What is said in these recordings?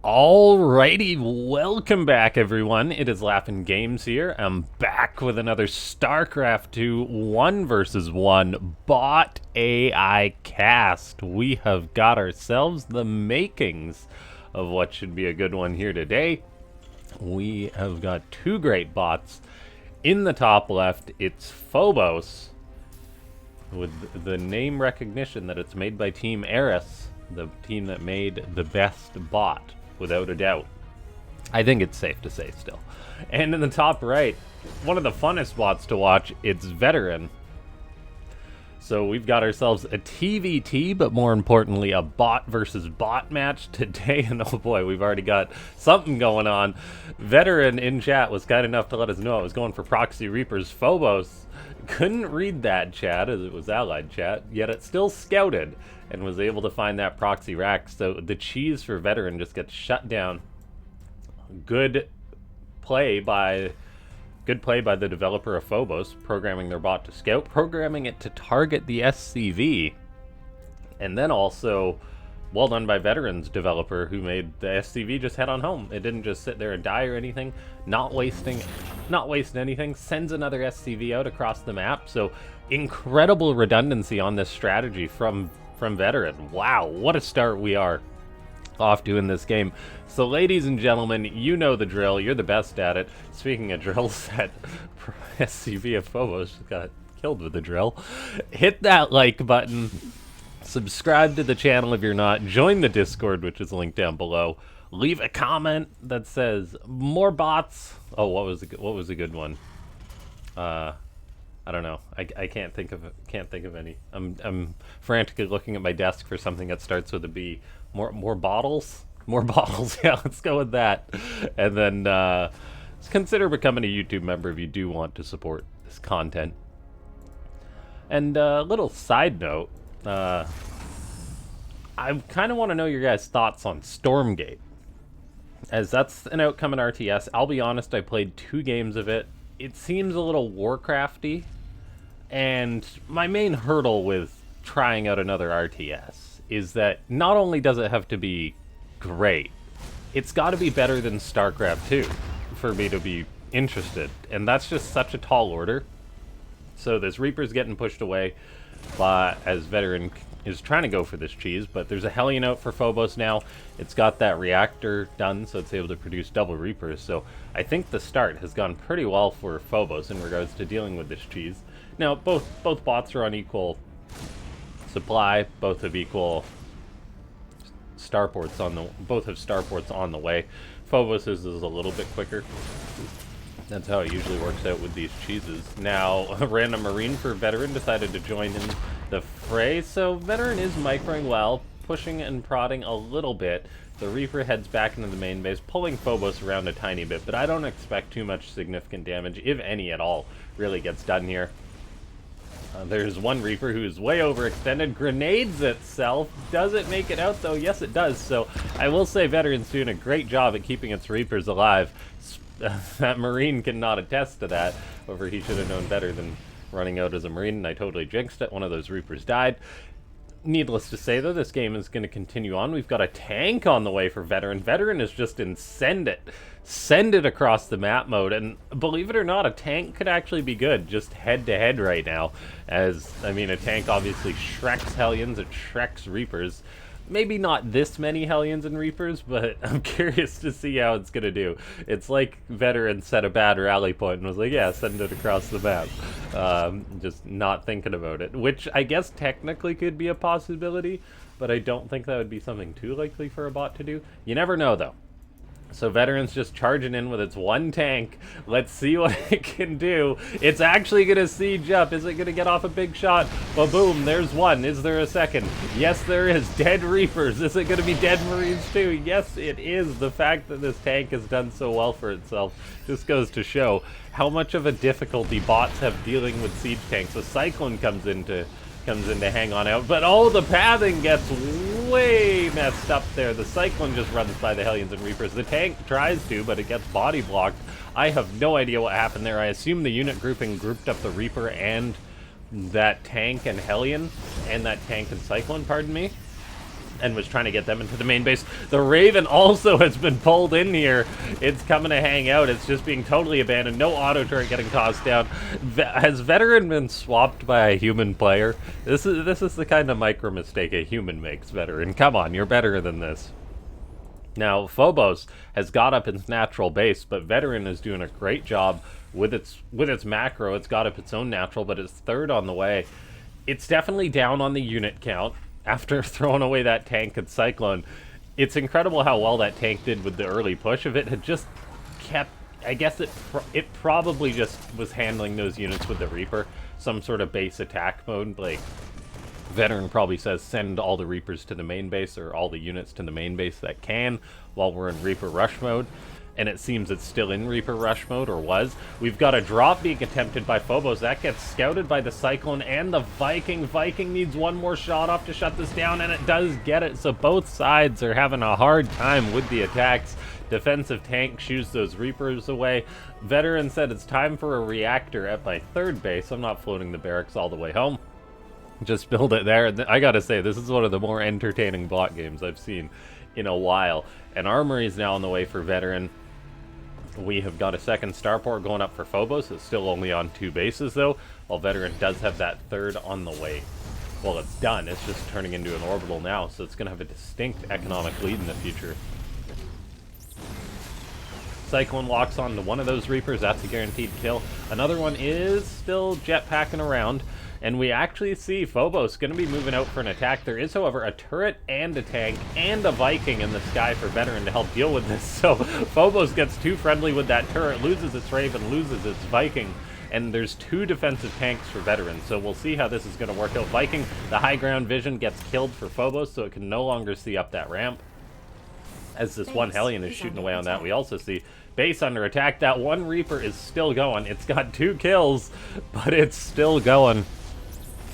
Alrighty, welcome back everyone. It is LaughNgamez here. I'm back with another Starcraft 2 1 versus 1 bot AI cast. We have got ourselves the makings of what should be a good one here today. We have got two great bots. In the top left, it's Phobos, with the name recognition that it's made by Team Eris, the team that made the best bot, without a doubt. I think it's safe to say still. And in the top right, one of the funnest bots to watch, it's VeTerran. So we've got ourselves a TVT, but more importantly, a bot versus bot match today. And oh boy, we've already got something going on. VeTerran in chat was kind enough to let us know I was going for Proxy Reapers. Phobos couldn't read that chat as it was allied chat, yet it still scouted and was able to find that proxy rack. So the cheese for VeTerran just gets shut down. Good play by the developer of Phobos, programming their bot to scout, programming it to target the SCV, and then also well done by VeTerran's developer, who made the SCV just head on home. It didn't just sit there and die or anything, not wasting anything, sends another SCV out across the map. So incredible redundancy on this strategy from VeTerran. Wow, what a start we are off to in this game. So ladies and gentlemen, you know the drill. You're the best at it. Speaking of drills, that SCV of Phobos got killed with the drill. Hit that like button. Subscribe to the channel if you're not. Join the Discord, which is linked down below. Leave a comment that says more bots. Oh, what was a good one? I don't know. I can't think of any. I'm frantically looking at my desk for something that starts with a B. More bottles. More bottles. Yeah, let's go with that. And then consider becoming a YouTube member if you do want to support this content. And a little side note, I kind of want to know your guys' thoughts on Stormgate, as that's an outcome in RTS. I'll be honest, I played 2 games of it. It seems a little Warcrafty, and my main hurdle with trying out another RTS is that not only does it have to be great, it's got to be better than Starcraft 2 for me to be interested, and that's just such a tall order. So this Reaper's getting pushed away as VeTerran is trying to go for this cheese, but there's a Hellion out for Phobos now. It's got that reactor done, so it's able to produce double Reapers. So I think the start has gone pretty well for Phobos in regards to dealing with this cheese. Now, both bots are on equal supply, both have equal starports both have starports on the way. Phobos is a little bit quicker. That's how it usually works out with these cheeses. Now, a random Marine for VeTerran decided to join in the fray, so VeTerran is microing well, pushing and prodding a little bit. The Reaper heads back into the main base, pulling Phobos around a tiny bit, but I don't expect too much significant damage, if any at all, really gets done here. There's one Reaper who's way overextended, grenades itself. Does it make it out though? Yes, it does. So I will say VeTerran's doing a great job at keeping its Reapers alive. That Marine cannot attest to that. However, he should have known better than running out as a Marine, and I totally jinxed it. One of those Reapers died. Needless to say, though, this game is going to continue on. We've got a tank on the way for VeTerran. VeTerran is just in send it across the map mode, and believe it or not, a tank could actually be good just head-to-head right now. As, I mean, a tank obviously shreks Hellions, it shreks Reapers. Maybe not this many Hellions and Reapers, but I'm curious to see how it's going to do. It's like VeTerran set a bad rally point and was like, yeah, send it across the map. Just not thinking about it, which I guess technically could be a possibility, but I don't think that would be something too likely for a bot to do. You never know, though. So VeTerran's just charging in with its one tank. Let's see what it can do. It's actually going to siege up. Is it going to get off a big shot? Well, boom, there's one. Is there a second? Yes, there is. Dead Reapers. Is it going to be dead Marines too? Yes, it is. The fact that this tank has done so well for itself just goes to show how much of a difficulty bots have dealing with siege tanks. The Cyclone comes in to hang on out, but oh, the pathing gets way messed up there. The Cyclone just runs by the Hellions and Reapers. The tank tries to, but it gets body blocked. I have no idea what happened there. I assume the unit grouping grouped up the Reaper and that tank and Hellion, and that tank and Cyclone, pardon me. and was trying to get them into the main base. The Raven also has been pulled in here. It's coming to hang out. It's just being totally abandoned. No auto turret getting tossed down. Has VeTerran been swapped by a human player? This is the kind of micro mistake a human makes, VeTerran. Come on, you're better than this. Now, Phobos has got up its natural base, but VeTerran is doing a great job with its macro. It's got up its own natural, but it's third on the way. It's definitely down on the unit count after throwing away that tank and Cyclone. It's incredible how well that tank did with the early push. If it had just kept... I guess it probably just was handling those units with the Reaper. Some sort of base attack mode. Like, VeTerran probably says send all the Reapers to the main base, or all the units to the main base that can, while we're in Reaper rush mode. And it seems it's still in Reaper rush mode, or was. We've got a drop being attempted by Phobos. That gets scouted by the Cyclone and the Viking. Viking needs one more shot off to shut this down, and it does get it. So both sides are having a hard time with the attacks. Defensive tank shooes those Reapers away. VeTerran said it's time for a reactor at my third base. I'm not floating the barracks all the way home. Just build it there. I gotta say, this is one of the more entertaining bot games I've seen in a while. An armory is now on the way for VeTerran. We have got a second starport going up for Phobos. It's still only on 2 bases, though, while VeTerran does have that third on the way. Well, it's done. It's just turning into an orbital now, so it's going to have a distinct economic lead in the future. Cyclone locks onto one of those Reapers. That's a guaranteed kill. Another one is still jetpacking around. And we actually see Phobos going to be moving out for an attack. There is, however, a turret and a tank and a Viking in the sky for VeTerran to help deal with this. So Phobos gets too friendly with that turret, loses its Raven, loses its Viking. And there's 2 defensive tanks for VeTerran. So we'll see how this is going to work out. Viking, the high ground vision, gets killed for Phobos, so it can no longer see up that ramp. As this one Hellion is shooting away on that, we also see base under attack. That one Reaper is still going. It's got 2 kills, but it's still going.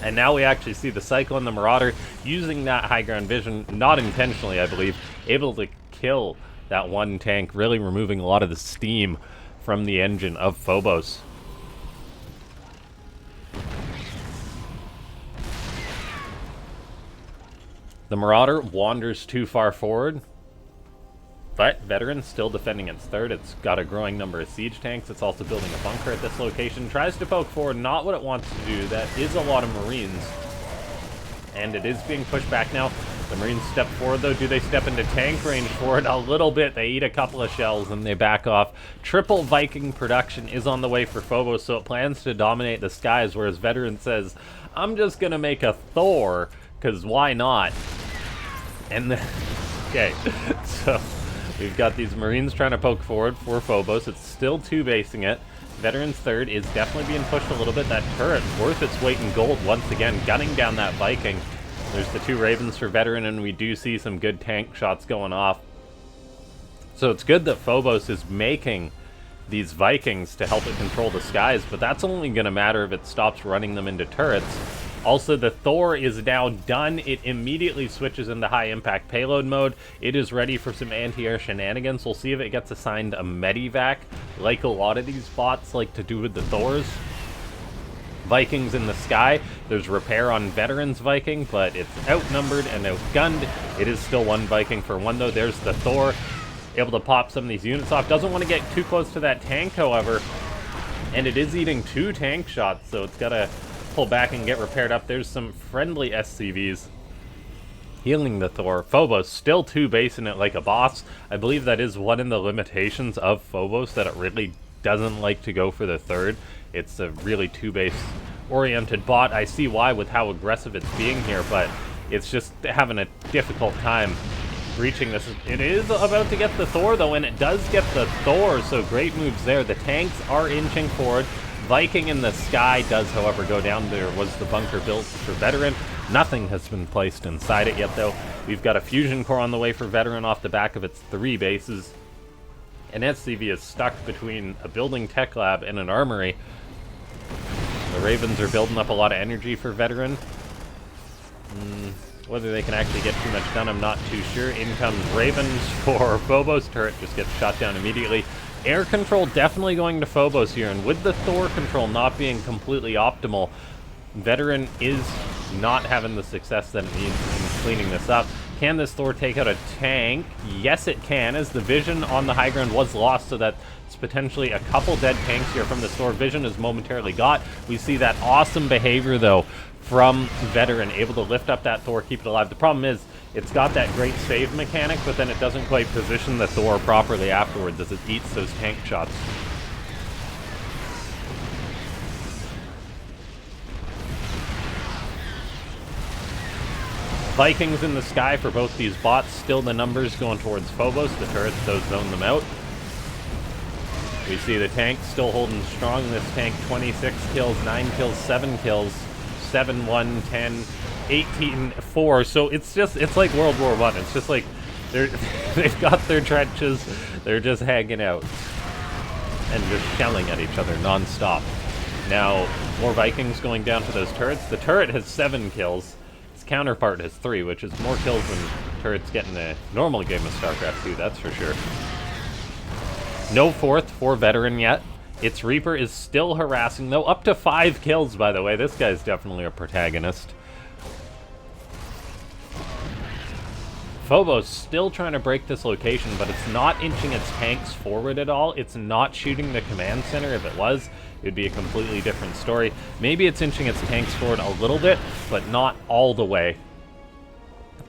And now we actually see the Cyclone, the Marauder, using that high ground vision, not intentionally, I believe, able to kill that one tank, really removing a lot of the steam from the engine of Phobos. The Marauder wanders too far forward, but VeTerran's still defending its third. It's got a growing number of siege tanks. It's also building a bunker at this location. Tries to poke forward, not what it wants to do. That is a lot of Marines. And it is being pushed back now. The Marines step forward, though. Do they step into tank range for it? A little bit. They eat a couple of shells, and they back off. Triple Viking production is on the way for Phobos, so it plans to dominate the skies, whereas VeTerran says, I'm just going to make a Thor, because why not? And then... Okay, so... We've got these Marines trying to poke forward for Phobos. It's still 2-basing it. VeTerran's third is definitely being pushed a little bit. That turret, worth its weight in gold once again, gunning down that Viking. There's the 2 Ravens for VeTerran, and we do see some good tank shots going off. So it's good that Phobos is making these Vikings to help it control the skies, but that's only going to matter if it stops running them into turrets. Also, the Thor is now done. It immediately switches into high-impact payload mode. It is ready for some anti-air shenanigans. We'll see if it gets assigned a medivac, like a lot of these bots like to do with the Thors. Vikings in the sky. There's repair on VeTerran's Viking, but it's outnumbered and outgunned. It is still 1 Viking for 1, though. There's the Thor, able to pop some of these units off. Doesn't want to get too close to that tank, however. And it is eating 2 tank shots, so it's got to pull back and get repaired up. There's some friendly SCVs healing the Thor. Phobos still 2-basing it like a boss. I believe that is one of the limitations of Phobos, that it really doesn't like to go for the third. It's a really 2-base oriented bot. I see why with how aggressive it's being here, but it's just having a difficult time reaching this. It is about to get the Thor, though, and it does get the Thor, so great moves there. The tanks are inching forward. Viking in the sky does, however, go down. There was the bunker built for VeTerran. Nothing has been placed inside it yet, though. We've got a fusion core on the way for VeTerran off the back of its 3 bases. An SCV is stuck between a building tech lab and an armory. The Ravens are building up a lot of energy for VeTerran. Whether they can actually get too much done, I'm not too sure. In comes Ravens for Phobos. Turret just gets shot down immediately. Air control definitely going to Phobos here, and with the Thor control not being completely optimal, VeTerran is not having the success that it needs in cleaning this up. Can this Thor take out a tank? Yes, it can, as the vision on the high ground was lost, so that's potentially a couple dead tanks here from this Thor. Vision is momentarily got. We see that awesome behavior, though, from VeTerran, able to lift up that Thor, keep it alive. The problem is, it's got that great save mechanic, but then it doesn't quite position the Thor properly afterwards as it eats those tank shots. Vikings in the sky for both these bots. Still the numbers going towards Phobos. The turrets, those zone them out. We see the tank still holding strong. This tank, 26 kills, 9 kills, 7 kills, 7, 1, 10, 18, 4. So it's like World War I. It's just like they've got their trenches. They're just hanging out and just shelling at each other non-stop. Now, more Vikings going down to those turrets. The turret has 7 kills. Counterpart has 3, which is more kills than turrets get in a normal game of Starcraft 2, that's for sure. No fourth for VeTerran yet. Its Reaper is still harassing, though, up to 5 kills, by the way. This guy's definitely a protagonist. Phobos still trying to break this location, but it's not inching its tanks forward at all. It's not shooting the command center. If it was, it would be a completely different story. Maybe it's inching its tanks forward a little bit, but not all the way.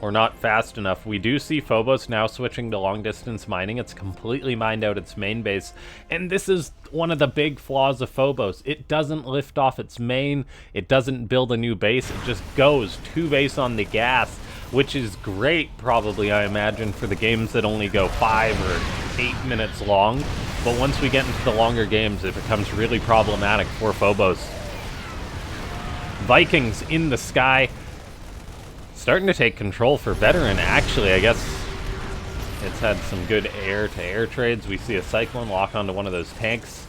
Or not fast enough. We do see Phobos now switching to long-distance mining. It's completely mined out its main base. And this is one of the big flaws of Phobos. It doesn't lift off its main. It doesn't build a new base. It just goes 2 base on the gas, which is great, probably, I imagine, for the games that only go 5 or 8 minutes long. But once we get into the longer games, it becomes really problematic for Phobos. Vikings in the sky, starting to take control for VeTerran, actually. I guess it's had some good air-to-air trades. We see a Cyclone lock onto one of those tanks.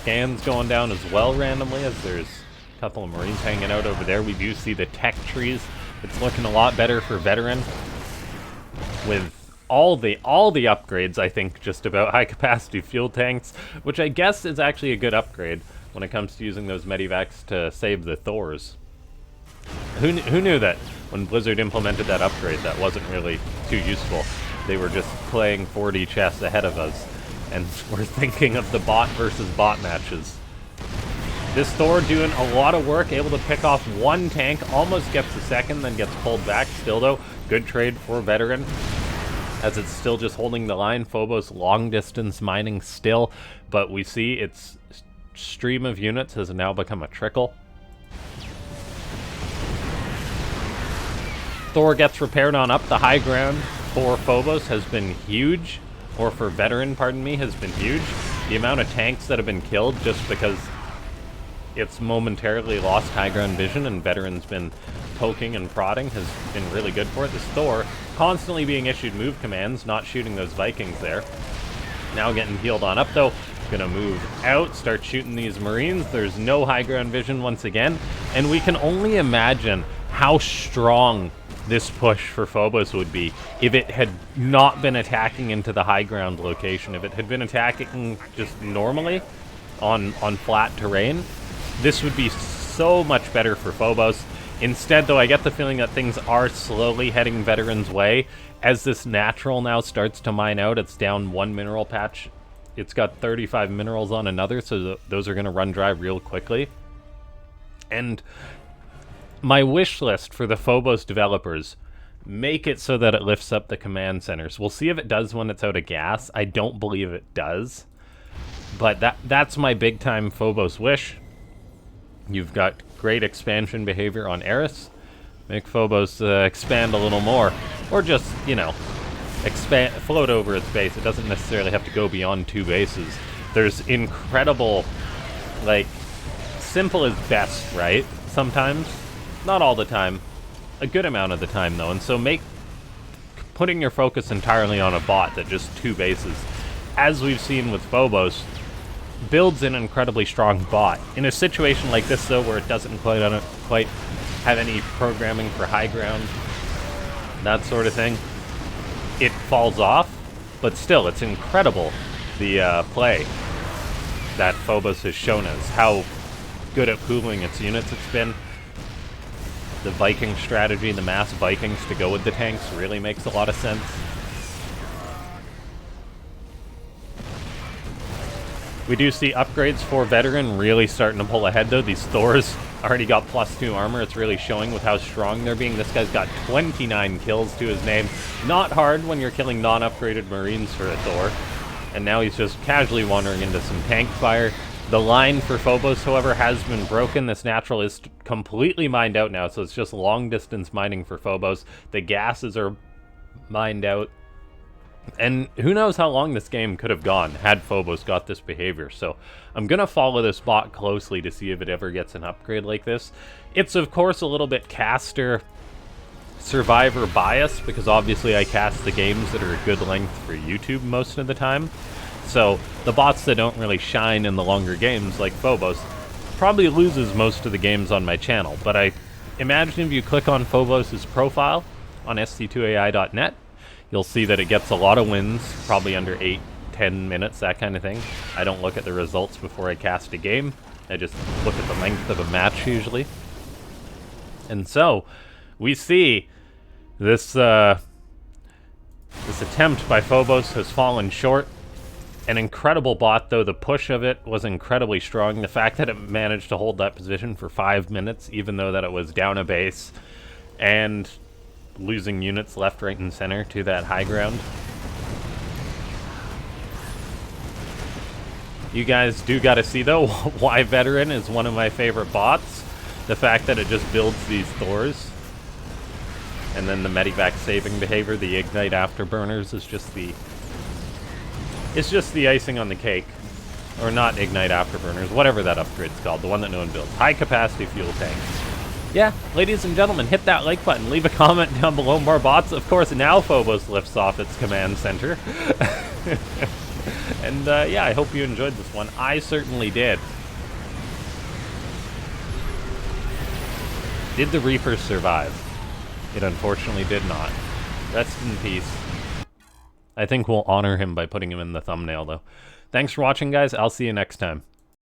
Scans going down as well randomly, as there's a couple of Marines hanging out over there. We do see the tech trees. It's looking a lot better for VeTerran with all the upgrades, I think, just about high-capacity fuel tanks, which I guess is actually a good upgrade when it comes to using those medivacs to save the Thors. Who knew that when Blizzard implemented that upgrade that wasn't really too useful? They were just playing 4D chess ahead of us, and we're thinking of the bot versus bot matches. This Thor doing a lot of work, able to pick off 1 tank, almost gets a second, then gets pulled back. Still, though, good trade for VeTerran, as it's still just holding the line. Phobos long-distance mining still, but we see its stream of units has now become a trickle. Thor gets repaired on up. The high ground for Phobos has been huge, or for VeTerran, pardon me, has been huge. The amount of tanks that have been killed just because it's momentarily lost high ground vision and VeTerran's been poking and prodding has been really good for it. This Thor constantly being issued move commands, not shooting those Vikings there. Now getting healed on up, though. Gonna move out, start shooting these Marines. There's no high ground vision once again, and we can only imagine how strong this push for Phobos would be if it had not been attacking into the high ground location. If it had been attacking just normally on flat terrain, this would be so much better for Phobos. Instead, though, I get the feeling that things are slowly heading VeTerran's way. As this natural now starts to mine out, it's down 1 mineral patch. It's got 35 minerals on another, so those are going to run dry real quickly. And my wish list for the Phobos developers, make it so that it lifts up the command centers. We'll see if it does when it's out of gas. I don't believe it does. But that's my big-time Phobos wish. You've got great expansion behavior on Eris. Make Phobos expand a little more. Or just, you know, float over its base. It doesn't necessarily have to go beyond 2 bases. There's incredible, like, simple is best, right? Sometimes. Not all the time. A good amount of the time, though. And so putting your focus entirely on a bot that just 2 bases, as we've seen with Phobos, builds an incredibly strong bot. In a situation like this, though, where it doesn't quite have any programming for high ground, that sort of thing, it falls off. But still, it's incredible, the play that Phobos has shown us, how good at pooling its units it's been. the Viking strategy, the mass Vikings to go with the tanks, really makes a lot of sense. We do see upgrades for VeTerran really starting to pull ahead, though. These Thors already got +2 armor. It's really showing with how strong they're being. This guy's got 29 kills to his name. Not hard when you're killing non-upgraded Marines for a Thor. And now he's just casually wandering into some tank fire. The line for Phobos, however, has been broken. This natural is completely mined out now, so it's just long-distance mining for Phobos. The gases are mined out. And who knows how long this game could have gone had Phobos got this behavior. So I'm going to follow this bot closely to see if it ever gets an upgrade like this. It's, of course, a little bit caster survivor bias, because obviously I cast the games that are a good length for YouTube most of the time. So the bots that don't really shine in the longer games, like Phobos, probably loses most of the games on my channel. But I imagine if you click on Phobos' profile on st2ai.net, you'll see that it gets a lot of wins, probably under 8-10 minutes, that kind of thing. I don't look at the results before I cast a game. I just look at the length of a match, usually. And so, we see this, this attempt by Phobos has fallen short. An incredible bot, though. The push of it was incredibly strong. The fact that it managed to hold that position for 5 minutes, even though that it was down a base, and losing units left, right, and center to that high ground. You guys do gotta see, though, why VeTerran is one of my favorite bots. The fact that it just builds these Thors. And then the Medivac saving behavior, the Ignite Afterburners, is just the... It's just the icing on the cake. Or not Ignite Afterburners, whatever that upgrade's called, the one that no one builds. High capacity fuel tanks. Yeah, ladies and gentlemen, hit that like button, leave a comment down below, more bots. Of course, now Phobos lifts off its command center. And yeah, I hope you enjoyed this one. I certainly did. Did the Reaper survive? It unfortunately did not. Rest in peace. I think we'll honor him by putting him in the thumbnail, though. Thanks for watching, guys. I'll see you next time.